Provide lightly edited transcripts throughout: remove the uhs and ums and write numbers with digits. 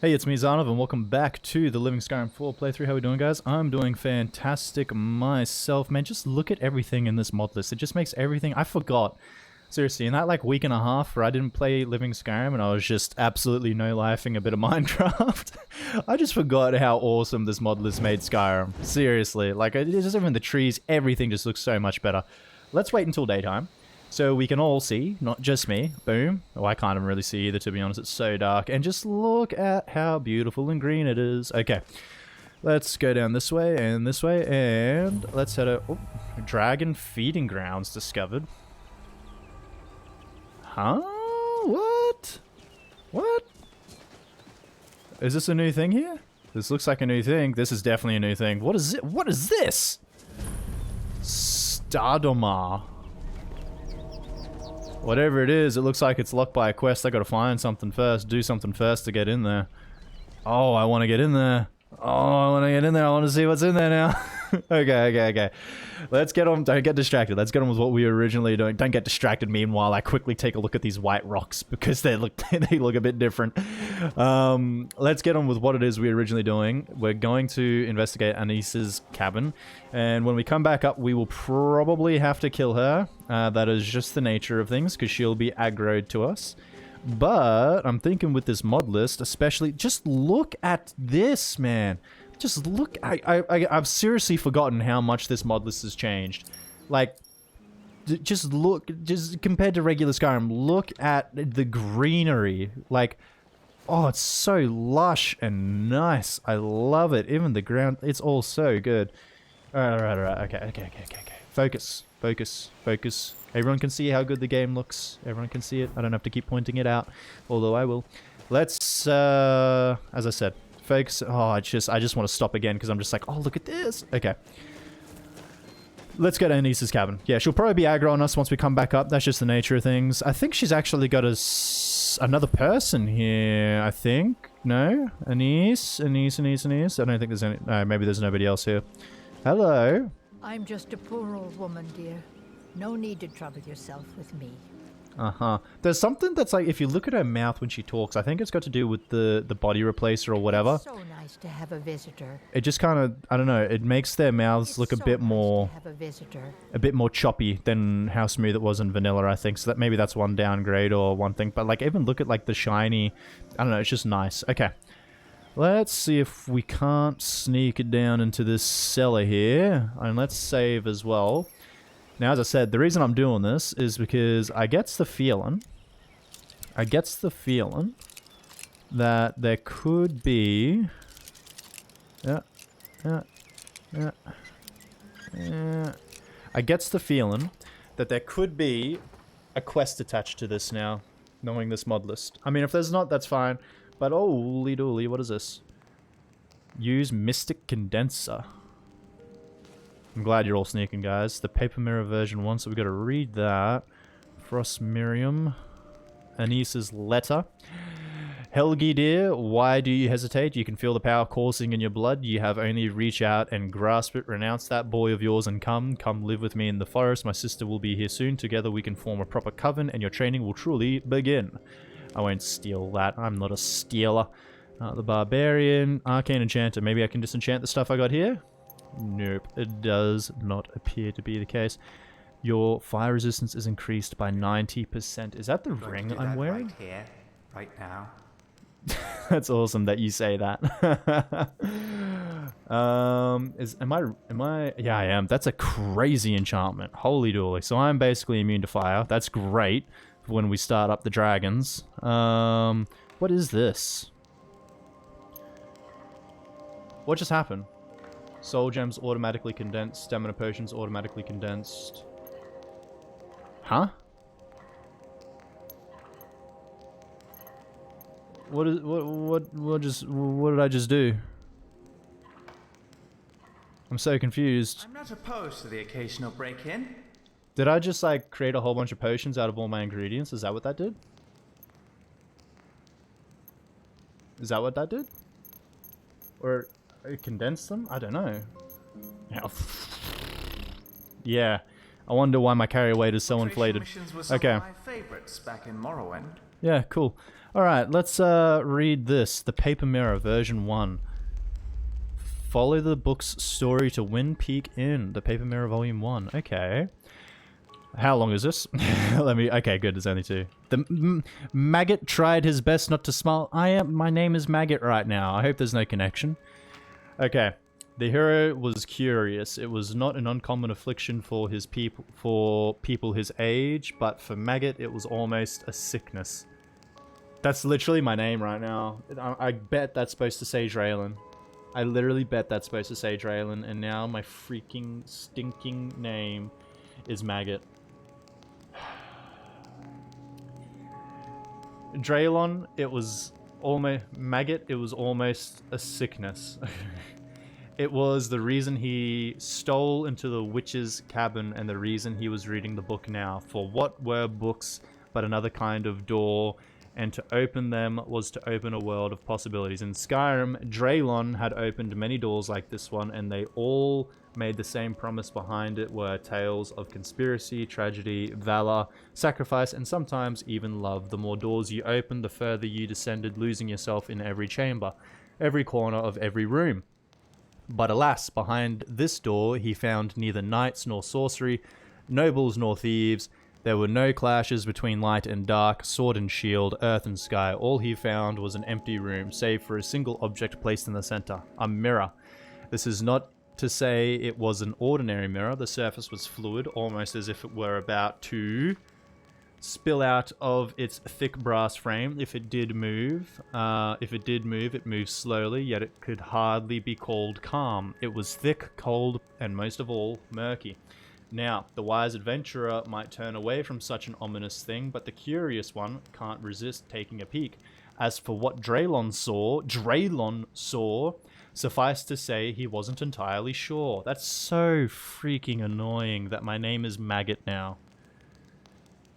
Hey, it's me, Zanov, and welcome back to the Living Skyrim IV playthrough. How we doing, guys? I'm doing fantastic myself. Man, just look at everything in this mod list. It just makes everything... I forgot. Seriously, in that, like, week and a half where I didn't play Living Skyrim and I was just absolutely no-lifing a bit of Minecraft, I just forgot how awesome this mod list made Skyrim. Seriously. Like, it's just even the trees, everything just looks so much better. Let's wait until daytime, so we can all see, not just me. Boom. Oh, I can't even really see either, to be honest. It's so dark. And just look at how beautiful and green it is. Okay. Let's go down this way, and let's head out. Oh, dragon feeding grounds discovered. Huh? What? What? Is this a new thing here? This looks like a new thing. This is definitely a new thing. What is it? What is this? Stardomar. Whatever it is, it looks like it's locked by a quest. I gotta find something first, do something first to get in there. Oh, I wanna get in there. Oh, I wanna get in there. I wanna see what's in there now. Okay. Let's get on. Don't get distracted. Let's get on with what we were originally doing. Don't get distracted meanwhile I quickly take a look at these white rocks because they look a bit different. Let's get on with what it is we were originally doing. We're going to investigate Anisa's cabin, and when we come back up we will probably have to kill her. That is just the nature of things because she'll be aggroed to us. But I'm thinking with this mod list, especially, just look at this, man. Just look, I've seriously forgotten how much this mod list has changed. Like, just look, just compared to regular Skyrim, look at the greenery. Like, oh, it's so lush and nice. I love it. Even the ground, it's all so good. Alright. Okay. Focus. Everyone can see how good the game looks. Everyone can see it. I don't have to keep pointing it out, although I will. Let's, as I said, focus. Oh, I just want to stop again because I'm just like, oh, look at this. Okay. Let's go to Anisa's cabin. Yeah, she'll probably be aggro on us once we come back up. That's just the nature of things. I think she's actually got another person here, I think. No? Anise. I don't think there's any... No, maybe there's nobody else here. Hello. I'm just a poor old woman, dear. No need to trouble yourself with me. Uh-huh. There's something that's like, if you look at her mouth when she talks, I think it's got to do with the body replacer or whatever. It's so nice to have a visitor. It just kind of, I don't know, it makes their mouths look a bit more... a bit more choppy than how smooth it was in vanilla, I think. So that maybe that's one downgrade or one thing. But like, even look at like the shiny, I don't know, it's just nice. Okay. Let's see if we can't sneak it down into this cellar here. And let's save as well. Now, as I said, the reason I'm doing this is because I gets the feeling that there could be... I gets the feeling that there could be a quest attached to this now, knowing this mod list. I mean, if there's not, that's fine. But holy dooly, what is this? Use Mystic Condenser. I'm glad you're all sneaking, guys. The Paper Mirror version 1, so we got to read that. Frost Miriam. Anisa's letter. Helgi, dear, why do you hesitate? You can feel the power coursing in your blood. You have only reach out and grasp it. Renounce that boy of yours and come. Come live with me in the forest. My sister will be here soon. Together we can form a proper coven and your training will truly begin. I won't steal that. I'm not a stealer. The Barbarian. Arcane Enchanter. Maybe I can disenchant the stuff I got here? Nope, it does not appear to be the case. Your fire resistance is increased by 90%. Is that the ring I'm wearing? Right here, right now. That's awesome that you say that. Am I? Yeah, I am. That's a crazy enchantment. Holy dooly. So I'm basically immune to fire. That's great for when we start up the dragons. What is this? What just happened? Soul gems automatically condensed. Stamina potions automatically condensed. Huh? What did I just do? I'm so confused. I'm not opposed to the occasional break-in. Did I just like create a whole bunch of potions out of all my ingredients? Is that what that did? Is that what that did? Or condense them? I don't know. Yeah. I wonder why my carrier weight is so inflated. Missions were some Okay. of my favorites back in Morrowind. Yeah, cool. Alright, let's read this. The Paper Mirror, version 1. Follow the book's story to Wind Peak Inn. The Paper Mirror, volume 1. Okay. How long is this? Okay, good, it's only 2. The Maggot tried his best not to smile. My name is Maggot right now. I hope there's no connection. Okay. The hero was curious. It was not an uncommon affliction for people his age, but for Maggot it was almost a sickness. That's literally my name right now. I bet that's supposed to say Draylon. I literally bet that's supposed to say Draylon, and now my freaking stinking name is Maggot. Draylon, it was almost... Maggot, it was almost a sickness. It was the reason he stole into the witch's cabin and the reason he was reading the book now. For what were books but another kind of door, and to open them was to open a world of possibilities. In Skyrim, Draylon had opened many doors like this one, and they all made the same promise. Behind it were tales of conspiracy, tragedy, valor, sacrifice, and sometimes even love. The more doors you opened, the further you descended, losing yourself in every chamber, every corner of every room. But alas, behind this door he found neither knights nor sorcery, nobles nor thieves. There were no clashes between light and dark, sword and shield, earth and sky. All he found was an empty room, save for a single object placed in the center, a mirror. This is not to say it was an ordinary mirror. The surface was fluid, almost as if it were about to spill out of its thick brass frame. If it did move, it moved slowly, yet it could hardly be called calm. It was thick, cold, and most of all, murky. Now, the wise adventurer might turn away from such an ominous thing, but the curious one can't resist taking a peek. As for what Draylon saw, suffice to say he wasn't entirely sure. That's so freaking annoying that my name is Maggot now.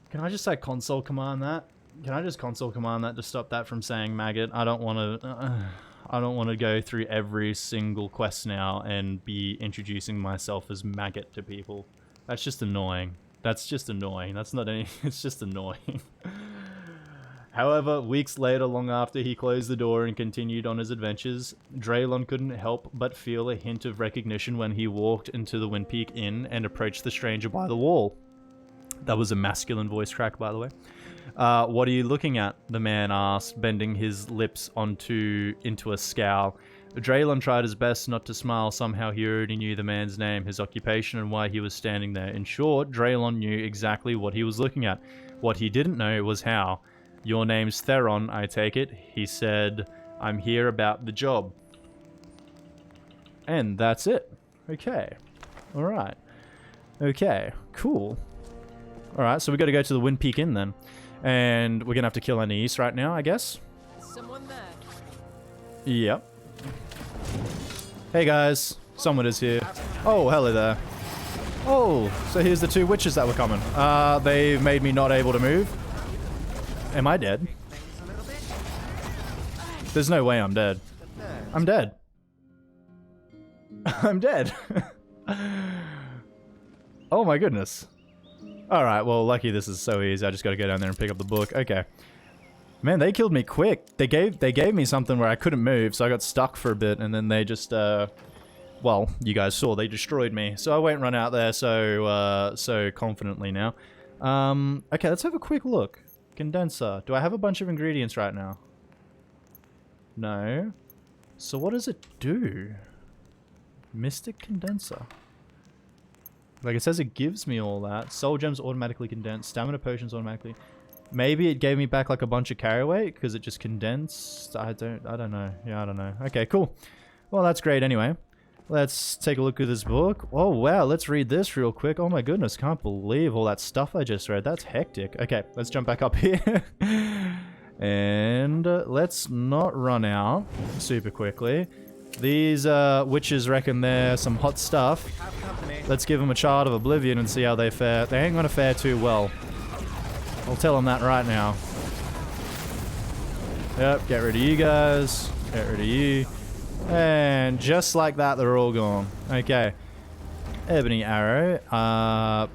Can I just like console command that? Can I just console command that to stop that from saying Maggot? I don't want to go through every single quest now and be introducing myself as Maggot to people. That's just annoying. That's just annoying. That's not any... It's just annoying. However, weeks later, long after he closed the door and continued on his adventures, Draylon couldn't help but feel a hint of recognition when he walked into the Wind Peak Inn and approached the stranger by the wall. That was a masculine voice crack, by the way. What are you looking at? The man asked, bending his lips into a scowl. Draylon tried his best not to smile. Somehow he already knew the man's name, his occupation, and why he was standing there. In short, Draylon knew exactly what he was looking at. What he didn't know was how. Your name's Theron, I take it. He said, I'm here about the job. And that's it. Okay. Alright. Okay. Cool. Alright, so we got to go to the Wind Peak Inn then. And we're going to have to kill Anise right now, I guess. Someone there. Yep. Hey guys, someone is here. Oh, hello there. Oh, so here's the 2 witches that were coming. They've made me not able to move. Am I dead? There's no way I'm dead. I'm dead. I'm dead. Oh my goodness. Alright, well, lucky this is so easy. I just gotta go down there and pick up the book. Okay. Man, they killed me quick. They gave me something where I couldn't move, so I got stuck for a bit, and then they just, well, you guys saw, they destroyed me. So I won't run out there so confidently now. Okay, let's have a quick look. Condenser. Do I have a bunch of ingredients right now? No. So what does it do? Mystic Condenser. Like, it says it gives me all that. Soul gems automatically condense. Stamina potions automatically. Maybe it gave me back like a bunch of carry weight because it just condensed. I don't know. Yeah, I don't know. Okay, cool. Well, that's great anyway. Let's take a look at this book. Oh, wow. Let's read this real quick. Oh my goodness. Can't believe all that stuff I just read. That's hectic. Okay, let's jump back up here. And let's not run out super quickly. These witches reckon they're some hot stuff. Let's give them a Child of Oblivion and see how they fare. They ain't gonna fare too well. I'll tell them that right now. Yep, get rid of you guys. Get rid of you. And just like that, they're all gone. Okay. Ebony Arrow.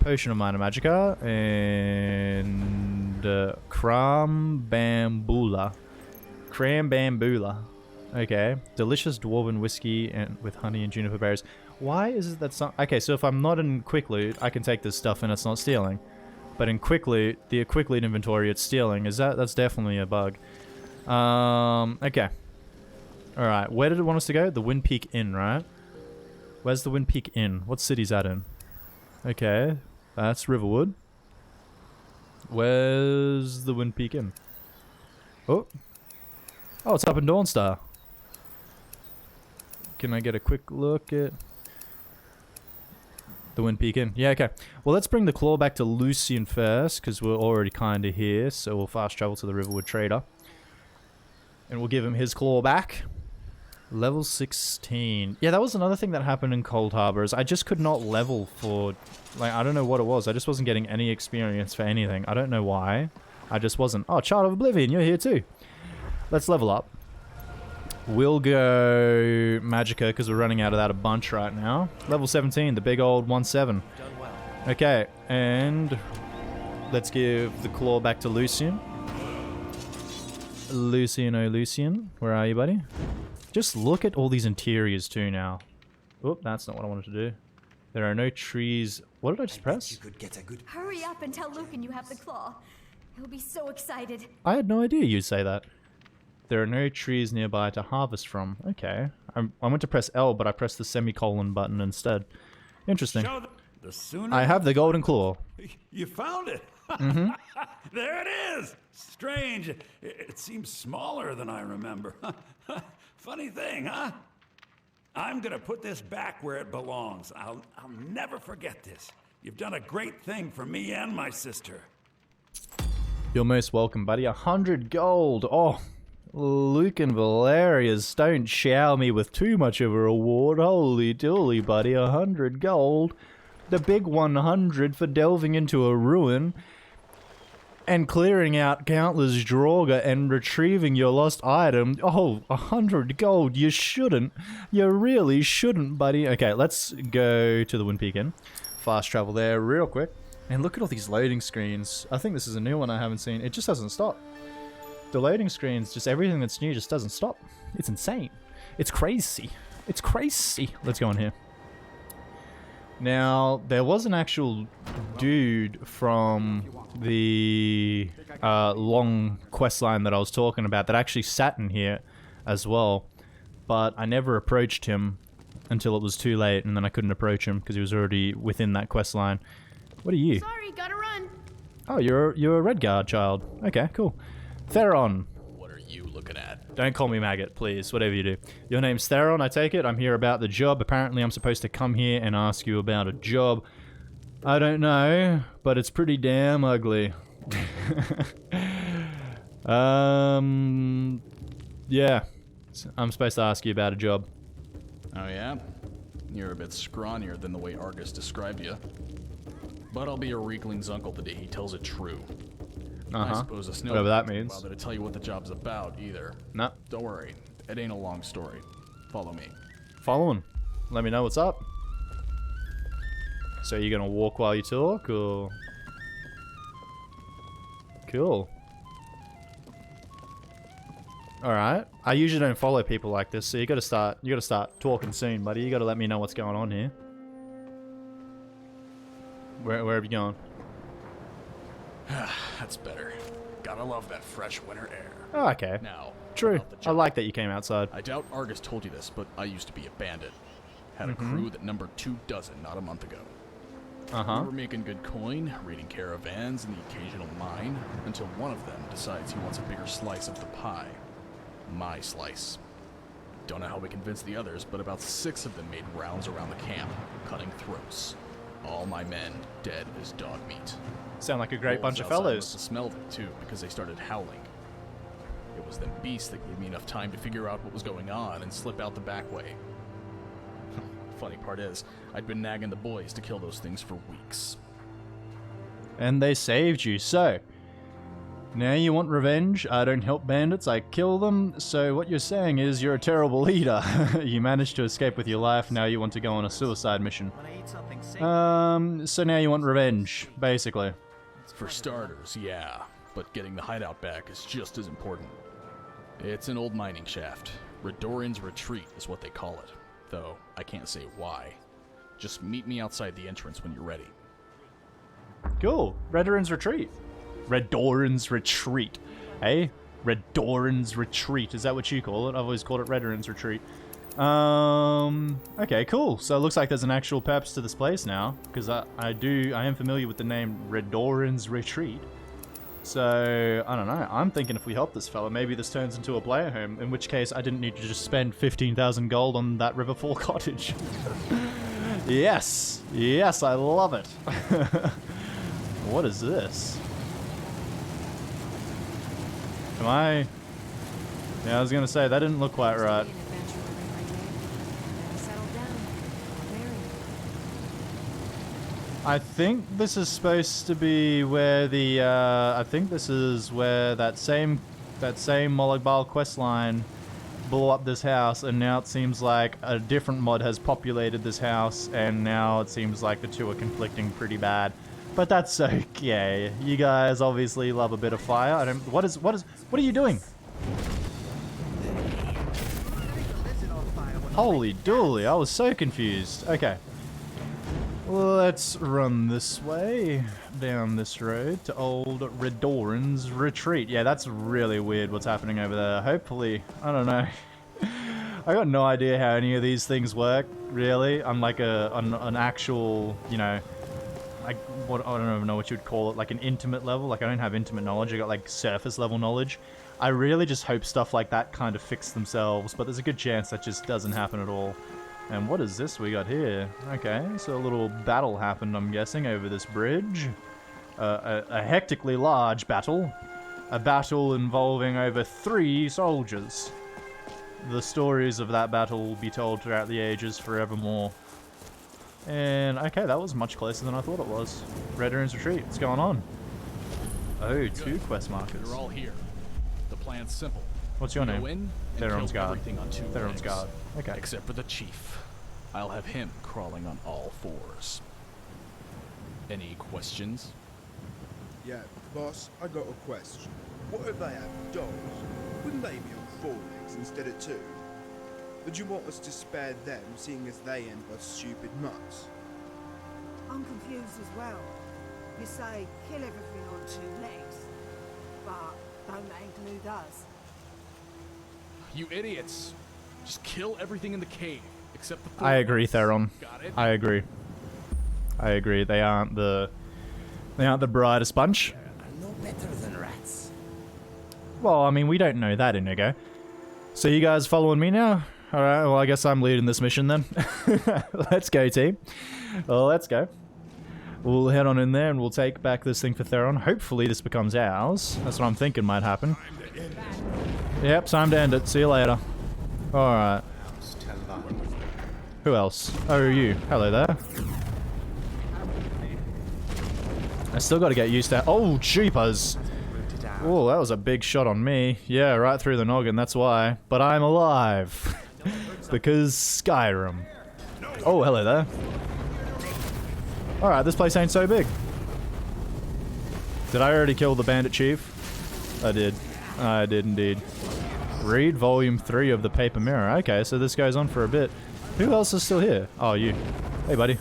Potion of Minor Magicka. And Crambambula. Crambambula. Okay. Delicious dwarven whiskey and with honey and juniper berries. Why is it that some... Okay, so if I'm not in quick loot, I can take this stuff and it's not stealing. But in quick loot, the quick loot inventory, it's stealing. That's definitely a bug. Okay. Alright, where did it want us to go? The Wind Peak Inn, right? Where's the Wind Peak Inn? What city's that in? Okay, that's Riverwood. Where's the Wind Peak Inn? Oh. Oh, it's up in Dawnstar. Can I get a quick look at the Wind Peak Inn? Yeah, okay. Well, let's bring the claw back to Lucian first, because we're already kind of here, so we'll fast travel to the Riverwood Trader. And we'll give him his claw back. Level 16. Yeah, that was another thing that happened in Cold Harbor, is I just could not level for... Like, I don't know what it was. I just wasn't getting any experience for anything. I don't know why. I just wasn't. Oh, Child of Oblivion, you're here too. Let's level up. We'll go Magicka, because we're running out of that a bunch right now. Level 17, the big old 1-7. Okay, and let's give the claw back to Lucian. Lucian, oh Lucian. Where are you, buddy? Just look at all these interiors too now. Oop, that's not what I wanted to do. There are no trees. What did I just press? You could get a good... Hurry up and tell Lucan you have the claw. He'll be so excited. I had no idea you'd say that. There are no trees nearby to harvest from. Okay. I went to press L, but I pressed the semicolon button instead. Interesting. The sooner I have the golden claw. you found it. Mm-hmm. There it is. Strange. It seems smaller than I remember. Funny thing, huh? I'm gonna put this back where it belongs. I'll never forget this. You've done a great thing for me and my sister. You're most welcome, buddy. 100 gold. Oh, Luke and Valerius, don't shower me with too much of a reward. Holy dooly, buddy. 100 gold. The big 100 for delving into a ruin and clearing out countless Draugr and retrieving your lost item. Oh, 100 gold. You shouldn't. You really shouldn't, buddy. Okay, let's go to the Wind Peak Inn. Fast travel there real quick. And look at all these loading screens. I think this is a new one I haven't seen. It just doesn't stop. The loading screens, just everything that's new just doesn't stop. It's insane. It's crazy. It's crazy. Let's go in here. Now, there was an actual dude from the long quest line that I was talking about that actually sat in here as well, but I never approached him until it was too late, and then I couldn't approach him because he was already within that quest line. What are you? Sorry, gotta run. Oh, you're a Redguard child. Okay, cool. Theron. What are you looking at? Don't call me maggot, please, whatever you do. Your name's Theron, I take it? I'm here about the job. Apparently I'm supposed to come here and ask you about a job. I don't know, but it's pretty damn ugly. Yeah. I'm supposed to ask you about a job. Oh yeah? You're a bit scrawnier than the way Argus described you. But I'll be your weakling's uncle the day he tells it true. I suppose a snow whatever that means. Bother to tell you what the job's about either. No. Don't worry, it ain't a long story. Follow me. Following. Let me know what's up. So you're gonna walk while you talk, or? Cool. Alright. I usually don't follow people like this, so you gotta start talking soon, buddy. You gotta let me know what's going on here. Where have you gone? That's better. Gotta love that fresh winter air. Oh, okay. Now, True. about the I job. like that you came outside. I doubt Argus told you this, but I used to be a bandit. Had a crew that numbered 24 not a month ago. We were making good coin, raiding caravans and the occasional mine, until one of them decides he wants a bigger slice of the pie. My slice. Don't know how we convinced the others, but about 6 of them made rounds around the camp, cutting throats. All my men dead as dog meat. Sound like a great bunch of Wolves outside fellows. must have smelled it too, because they started howling. It was them beasts that gave me enough time to figure out what was going on and slip out the back way. Funny part is, I'd been nagging the boys to kill those things for weeks. And they saved you, so... Now you want revenge? I don't help bandits, I kill them. So what you're saying is you're a terrible leader. You managed to escape with your life, now you want to go on a suicide mission. When I eat something safe, So now you want revenge, basically. For starters, yeah. but getting the hideout back is just as important. It's an old mining shaft. Redoran's Retreat is what they call it, though I can't say why. Just meet me outside the entrance when you're ready. Cool. Redoran's Retreat. Redoran's Retreat. Hey? Redoran's Retreat. Is that what you call it? I've always called it Redoran's Retreat. Okay, cool. So it looks like there's an actual purpose to this place now, because I am familiar with the name Redoran's Retreat. So, I don't know. I'm thinking if we help this fella, maybe this turns into a player home, in which case I didn't need to just spend 15,000 gold on that Riverfall cottage. Yes! Yes, I love it! What is this? Am I... Yeah, I was gonna say, that didn't look quite right. I think this is supposed to be where the, I think this is where that same Mologbal questline blew up this house, and now it seems like a different mod has populated this house, and now it seems like the two are conflicting pretty bad. But that's okay. You guys obviously love a bit of fire. What are you doing? Holy dooly, I was so confused. Okay. Let's run this way, down this road to old Redoran's Retreat. Yeah, that's really weird what's happening over there. Hopefully, I don't know. I got no idea how any of these things work, really. I'm like an actual, you know, like, what, I don't even know what you'd call it, like an intimate level. Like, I don't have intimate knowledge, I got like surface level knowledge. I really just hope stuff like that kind of fix themselves, but there's a good chance that just doesn't happen at all. And what is this we got here? Okay, so a little battle happened, I'm guessing, over this bridge. A hectically large battle. A battle involving over 3 soldiers. The stories of that battle will be told throughout the ages forevermore. And, okay, that was much closer than I thought it was. Redoran's Retreat, what's going on? Oh, 2 quest markers. You're all here. The plan's simple. What's your name? Go in and Theron's kill Guard. everything on 2 Theron's legs. Guard. Okay. Except for the chief. I'll have him crawling on all 4s. Any questions? Yeah, boss, I got a question. What if they have dogs? Wouldn't they be on 4 legs instead of 2? Would you want us to spare them, seeing as they end us stupid mutts? I'm confused as well. You say kill everything on 2 legs, but don't that include who does? You idiots! Just kill everything in the cave, except the 4 I agree, legs. Theron. Got it? I agree. I agree. They aren't the brightest bunch. No better than rats. Well, I mean, we don't know that, Inigo. So you guys following me now? Alright, well, I guess I'm leading this mission then. Let's go, team. Well, let's go. We'll head on in there and we'll take back this thing for Theron. Hopefully this becomes ours. That's what I'm thinking might happen. Yep, time to end it. See you later. Alright. Who else? Oh, you. Hello there. I still got to get used to... Oh, jeepers! Oh, that was a big shot on me. Yeah, right through the noggin, that's why. But I'm alive. Because Skyrim. Oh, hello there. Alright, this place ain't so big. Did I already kill the bandit chief? I did. I did indeed. Read volume 3 of the paper mirror. Okay, so this goes on for a bit. Who else is still here? Oh, you. Hey, buddy.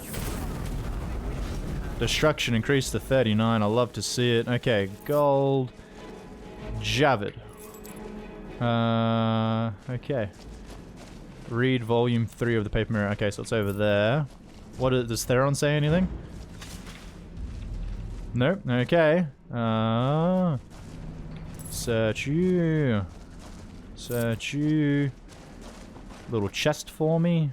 Destruction increased to 39. I love to see it. Okay, gold. Javid. Okay. Read volume 3 of the paper mirror. Okay, so it's over there. Does Theron say anything? Nope. Okay. Search you. Search you. Little chest for me.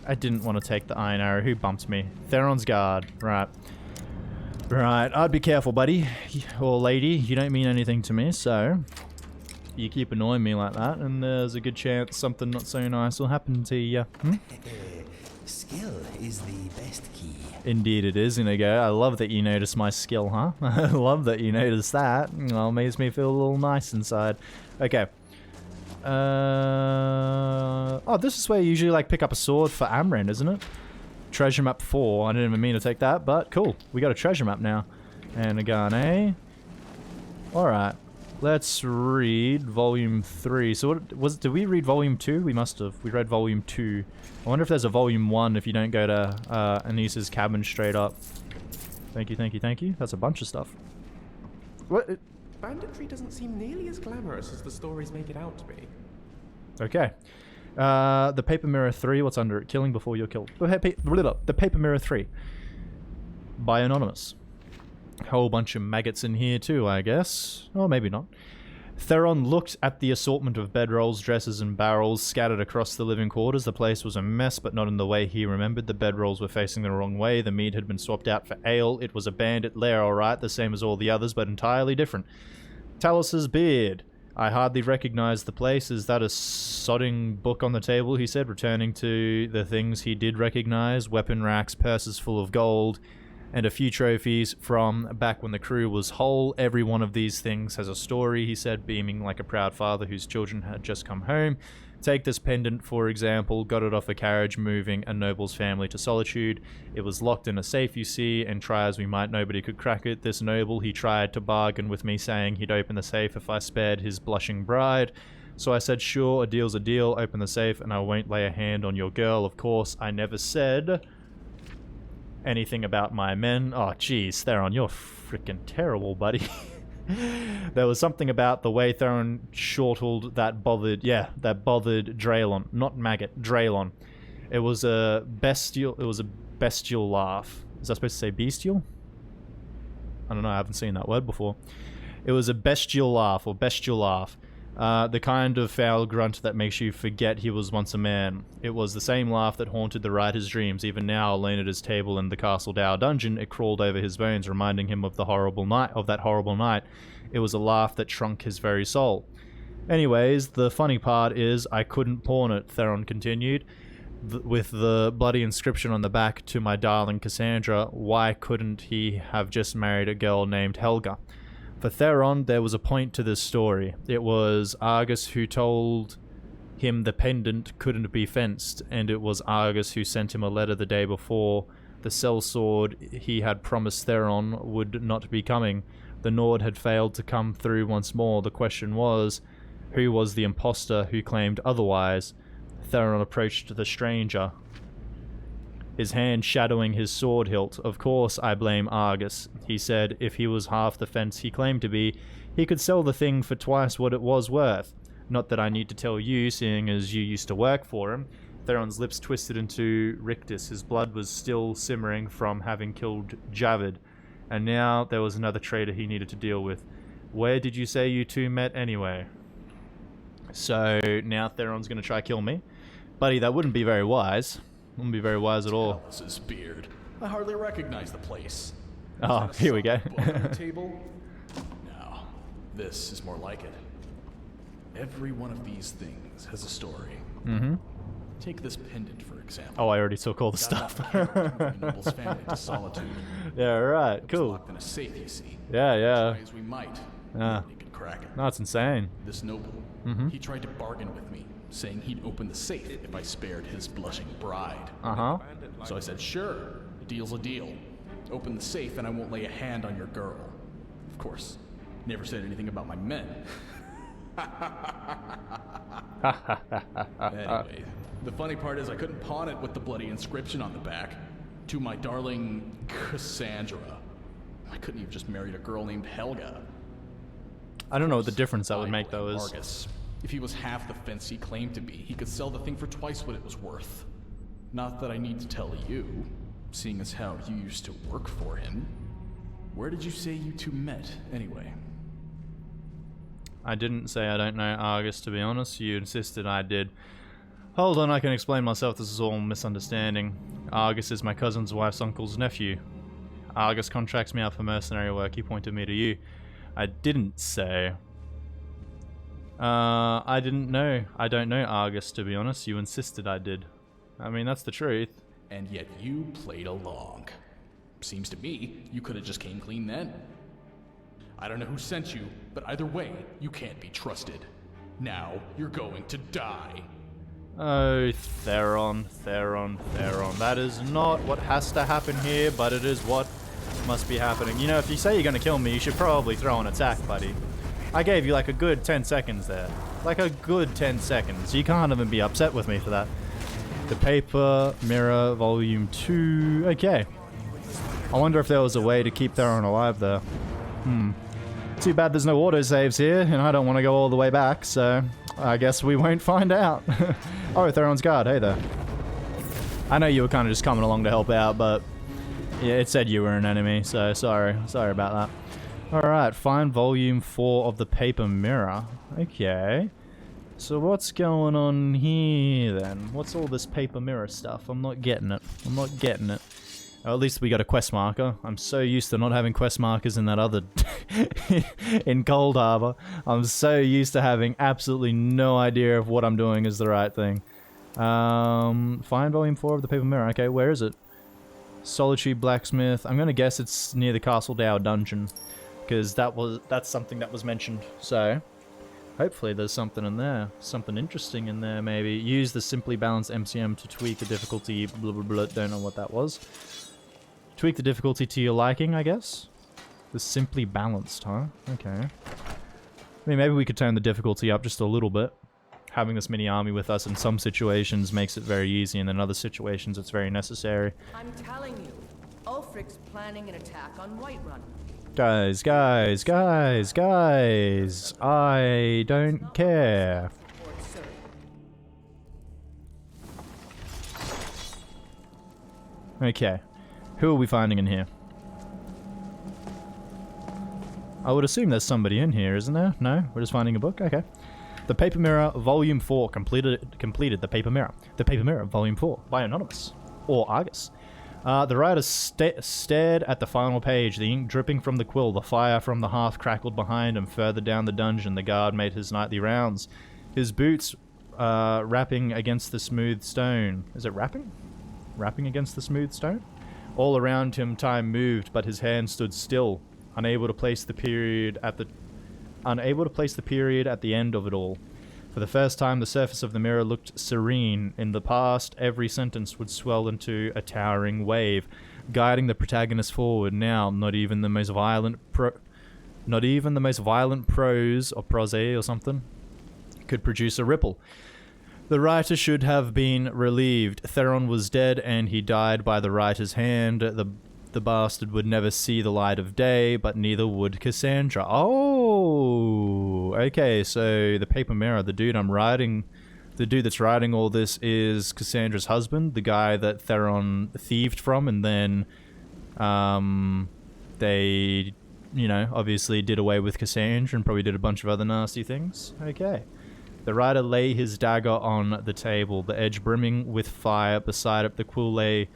I didn't want to take the iron arrow. Who bumped me? Theron's Guard. Right. Right. I'd be careful, buddy. Or lady. You don't mean anything to me, so... You keep annoying me like that, and there's a good chance something not so nice will happen to you. Hmm? Skill is the best key. Indeed it is, Inigo. I love that you notice my skill, huh? I love that you notice that. Well, makes me feel a little nice inside. Okay. Oh, this is where you usually like pick up a sword for Amren, isn't it? Treasure map 4. I didn't even mean to take that, but cool. We got a treasure map now. And a gun, eh? Alright. Let's read volume 3. So what was, did we read volume 2? We must have. We read volume 2. I wonder if there's a volume 1 if you don't go to Anissa's cabin straight up. Thank you, thank you, thank you. That's a bunch of stuff. What? Banditry doesn't seem nearly as glamorous as the stories make it out to be. Okay. The Paper Mirror 3, what's under it? Killing before you're killed. The Paper Mirror 3. By Anonymous. Whole bunch of maggots in here too, I guess. Or maybe not. Theron looked at the assortment of bedrolls, dresses, and barrels scattered across the living quarters. The place was a mess, but not in the way he remembered. The bedrolls were facing the wrong way. The mead had been swapped out for ale. It was a bandit lair, alright, the same as all the others, but entirely different. Talus's beard. I hardly recognized the place. Is that a sodding book on the table, he said, returning to the things he did recognize. Weapon racks, purses full of gold, and a few trophies from back when the crew was whole. Every one of these things has a story, he said, beaming like a proud father whose children had just come home. Take this pendant, for example. Got it off a carriage moving a noble's family to solitude. It was locked in a safe, you see, and try as we might, nobody could crack it. This noble, he tried to bargain with me, saying he'd open the safe if I spared his blushing bride. So I said, sure, a deal's a deal. Open the safe, and I won't lay a hand on your girl. Of course, I never said anything about my men. Oh, jeez, Theron, you're freaking terrible, buddy. There was something about the way Theron chortled that bothered Draylon, not maggot, Draylon. It was a bestial laugh. Is that supposed to say bestial? I don't know, I haven't seen that word before. It was a bestial laugh, or bestial laugh. The kind of foul grunt that makes you forget he was once a man. It was the same laugh that haunted the writer's dreams. Even now, alone at his table in the Castle Dower dungeon, it crawled over his bones, reminding him of that horrible night. It was a laugh that shrunk his very soul. Anyways, the funny part is I couldn't pawn it, Theron continued, with the bloody inscription on the back, to my darling Cassandra. Why couldn't he have just married a girl named Helga? For Theron, there was a point to this story. It was Argus who told him the pendant couldn't be fenced, and it was Argus who sent him a letter the day before. The sellsword he had promised Theron would not be coming. The Nord had failed to come through once more. The question was, who was the imposter who claimed otherwise? Theron approached the stranger, his hand shadowing his sword hilt. Of course I blame Argus, he said. If he was half the fence he claimed to be, he could sell the thing for twice what it was worth. Not that I need to tell you, seeing as you used to work for him. Theron's lips twisted into rictus. His blood was still simmering from having killed Javid, and now there was another traitor he needed to deal with. Where did you say you two met anyway? So now Theron's going to try to kill me. Buddy, that wouldn't be very wise. Wouldn't be very wise at all. Talus's beard. I hardly recognize the place. Oh, here we go. On the table? No, this is more like it. Every one of these things has a story. Mm-hmm. Take this pendant, for example. Oh, I already took all the stuff. The noble's family to solitude. Yeah, right. It was Cool. locked in a safe, you see. Yeah, yeah. Try as we might, Yeah. nobody could crack it. No, it's insane. This noble, he tried to bargain with me, saying he'd open the safe if I spared his blushing bride. Uh-huh. So I said, sure, a deal's a deal. Open the safe and I won't lay a hand on your girl. Of course, never said anything about my men. Anyway, the funny part is I couldn't pawn it with the bloody inscription on the back. To my darling Cassandra. I couldn't have just married a girl named Helga. I don't know what the difference that would make, though, is... Argus. If he was half the fence he claimed to be, he could sell the thing for twice what it was worth. Not that I need to tell you, seeing as how you used to work for him. Where did you say you two met, anyway? I didn't say I don't know Argus, to be honest. You insisted I did. Hold on, I can explain myself. This is all misunderstanding. Argus is my cousin's wife's uncle's nephew. Argus contracts me out for mercenary work. He pointed me to you. I didn't say... I didn't know. I don't know Argus, to be honest. You insisted I did. I mean, that's the truth. And yet you played along. Seems to me you could have just came clean then. I don't know who sent you, but either way, you can't be trusted. Now, you're going to die. Oh, Theron. That is not what has to happen here, but it is what must be happening. You know, if you say you're gonna kill me, you should probably throw an attack, buddy. I gave you like a good 10 seconds there. Like a good 10 seconds. You can't even be upset with me for that. The Paper Mirror Volume 2. Okay. I wonder if there was a way to keep Theron alive there. Too bad there's no autosaves here, and I don't want to go all the way back, so I guess we won't find out. Oh, Theron's guard. Hey there. I know you were kind of just coming along to help out, but yeah, it said you were an enemy, so sorry. Sorry about that. Alright, find Volume 4 of the Paper Mirror. Okay. So what's going on here, then? What's all this Paper Mirror stuff? I'm not getting it. I'm not getting it. Or at least we got a quest marker. I'm so used to not having quest markers in that other... in Cold Harbor. I'm so used to having absolutely no idea of what I'm doing is the right thing. Find Volume 4 of the Paper Mirror. Okay, where is it? Solitude Blacksmith. I'm gonna guess it's near the Castle Dower dungeon. Because that's something that was mentioned. So, hopefully there's something in there. Something interesting in there, maybe. Use the Simply Balanced MCM to tweak the difficulty. Blah, blah, blah. Don't know what that was. Tweak the difficulty to your liking, I guess. The Simply Balanced, huh? Okay. I mean, maybe we could turn the difficulty up just a little bit. Having this mini army with us in some situations makes it very easy, and in other situations it's very necessary. I'm telling you, Ulfric's planning an attack on Whiterun. Guys, I don't care. Okay. Who are we finding in here? I would assume there's somebody in here, isn't there? No? We're just finding a book? Okay. The Paper Mirror, Volume 4. Completed the Paper Mirror. The Paper Mirror, Volume 4. By Anonymous. Or Argus. The writer stared at the final page, the ink dripping from the quill. The fire from the hearth crackled behind him. Further down the dungeon, the guard made his nightly rounds. His boots rapping against the smooth stone. Is it rapping? Rapping against the smooth stone? All around him time moved, but his hand stood still, unable to place the period at the end of it all. For the first time, the surface of the mirror looked serene. In the past, every sentence would swell into a towering wave, guiding the protagonist forward. Now, not even the most violent prose or prose or something could produce a ripple. The writer should have been relieved. Theron was dead, and he died by the writer's hand. The bastard would never see the light of day, but neither would Cassandra. Oh, okay, so the Paper Mirror, the dude that's writing all this is Cassandra's husband, the guy that Theron thieved from, and then they, you know, obviously did away with Cassandra and probably did a bunch of other nasty things. Okay. The writer lay his dagger on the table, the edge brimming with fire. Beside it, the quill lay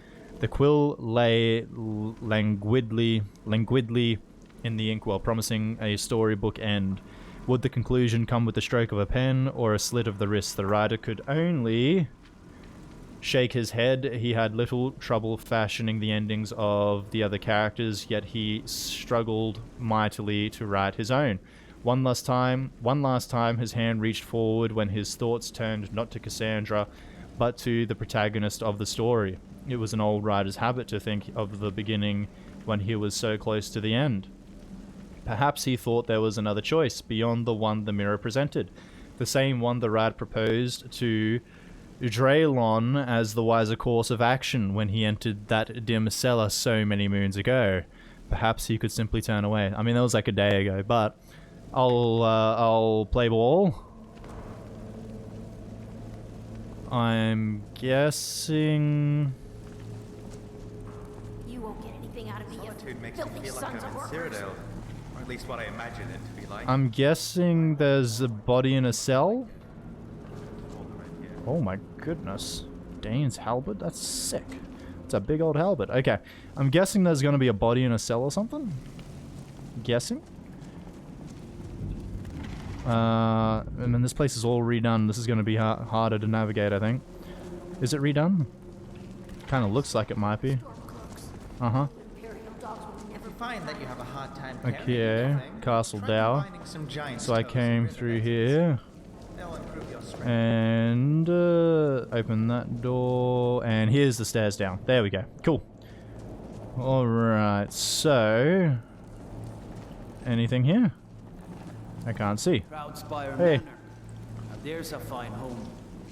languidly in the inkwell, promising a storybook end. Would the conclusion come with the stroke of a pen or a slit of the wrist? The writer could only shake his head. He had little trouble fashioning the endings of the other characters, yet he struggled mightily to write his own. One last time, his hand reached forward when his thoughts turned not to Cassandra, but to the protagonist of the story. It was an old writer's habit to think of the beginning when he was so close to the end. Perhaps he thought there was another choice beyond the one the mirror presented, the same one the writer proposed to Draylon as the wiser course of action when he entered that dim cellar so many moons ago. Perhaps he could simply turn away. I mean, that was like a day ago, but I'll play ball. I'm guessing... You won't get anything out of me, Solitude makes me feel like I'm in Cyrodiil, or at least what I imagine it to be like. I'm guessing there's a body in a cell? Oh my goodness. Dane's halberd? That's sick. It's a big old halberd. Okay. I'm guessing there's going to be a body in a cell or something? Guessing? And then this place is all redone. This is going to be harder to navigate, I think. Is it redone? Kind of looks like it might be. Uh-huh. Find that you have a hard time okay, Castle Dower. So I came through here. And open that door. And here's the stairs down. There we go. Cool. Alright, so... Anything here? I can't see. Hey. There's a fine home.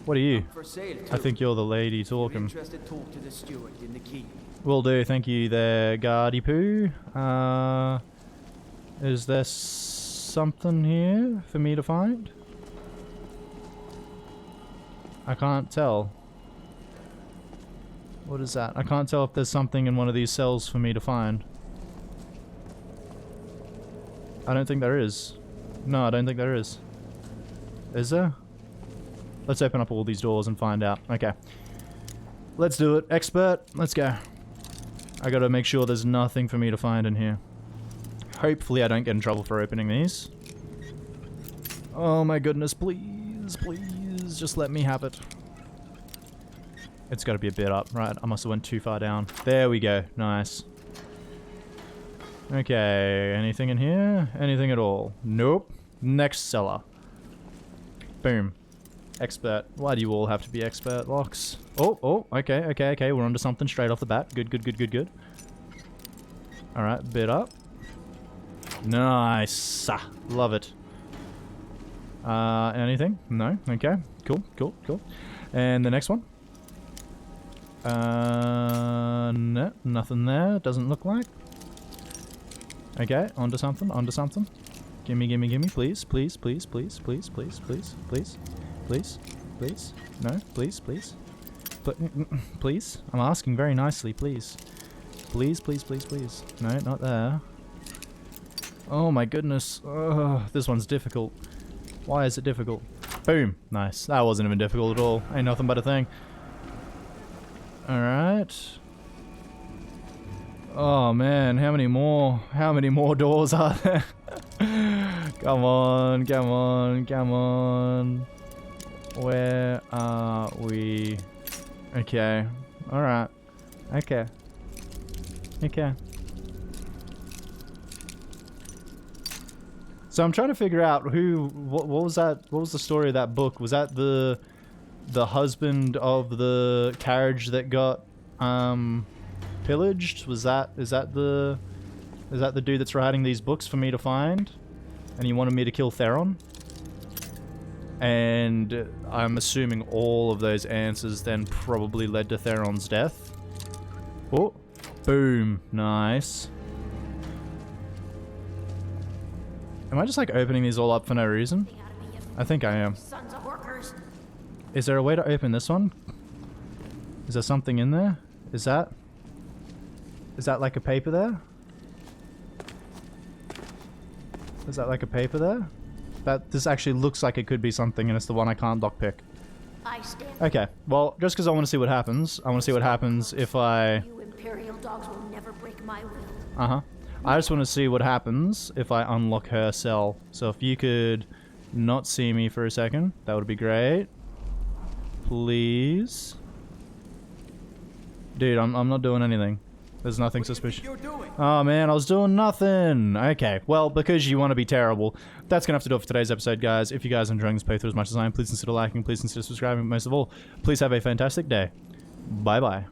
What are you? For sale, I think you're the lady talking. Interested, talk to the steward in the keep. Will do, thank you there, Guardy Poo. Is there something here for me to find? I can't tell. What is that? I can't tell if there's something in one of these cells for me to find. I don't think there is. No, I don't think there is. Is there? Let's open up all these doors and find out. Okay. Let's do it. Expert, let's go. I gotta make sure there's nothing for me to find in here. Hopefully I don't get in trouble for opening these. Oh my goodness, please, please, just let me have it. It's gotta be a bit up, right? I must have went too far down. There we go, nice. Okay, anything in here? Anything at all? Nope. Next cellar. Boom. Expert. Why do you all have to be expert locks? Oh, okay, we're onto something straight off the bat. Good. Alright, bit up. Nice. Love it. Anything? No? Okay. Cool. And the next one? No, nothing there. Doesn't look like. Okay, onto something. Gimme, please. Please. No, please. Please. I'm asking very nicely, please. Please. No, not there. Oh my goodness. Oh, this one's difficult. Why is it difficult? Boom. Nice. That wasn't even difficult at all. Ain't nothing but a thing. Alright. Oh man, how many more doors are there? Come on. Where are we? Okay. Alright. Okay. So I'm trying to figure out what was that? What was the story of that book? Was that the husband of the carriage that got pillaged? Is that the dude that's writing these books for me to find? And he wanted me to kill Theron? And I'm assuming all of those answers then probably led to Theron's death. Oh, boom, nice. Am I just like opening these all up for no reason? I think I am. Is there a way to open this one? Is there something in there? Is that like a paper there? Is that like a paper there? This actually looks like it could be something, and it's the one I can't lockpick. Okay, well, just because I want to see what happens. I want to see what happens if I... You Imperial dogs will never break my will. Uh-huh. I just want to see what happens if I unlock her cell. So if you could not see me for a second, that would be great. Please. Dude, I'm not doing anything. There's nothing suspicious. Oh man, I was doing nothing. Okay, well, because you want to be terrible, that's gonna have to do it for today's episode, guys. If you guys are enjoying this playthrough as much as I am, please consider liking, please consider subscribing, but most of all, please have a fantastic day. Bye bye.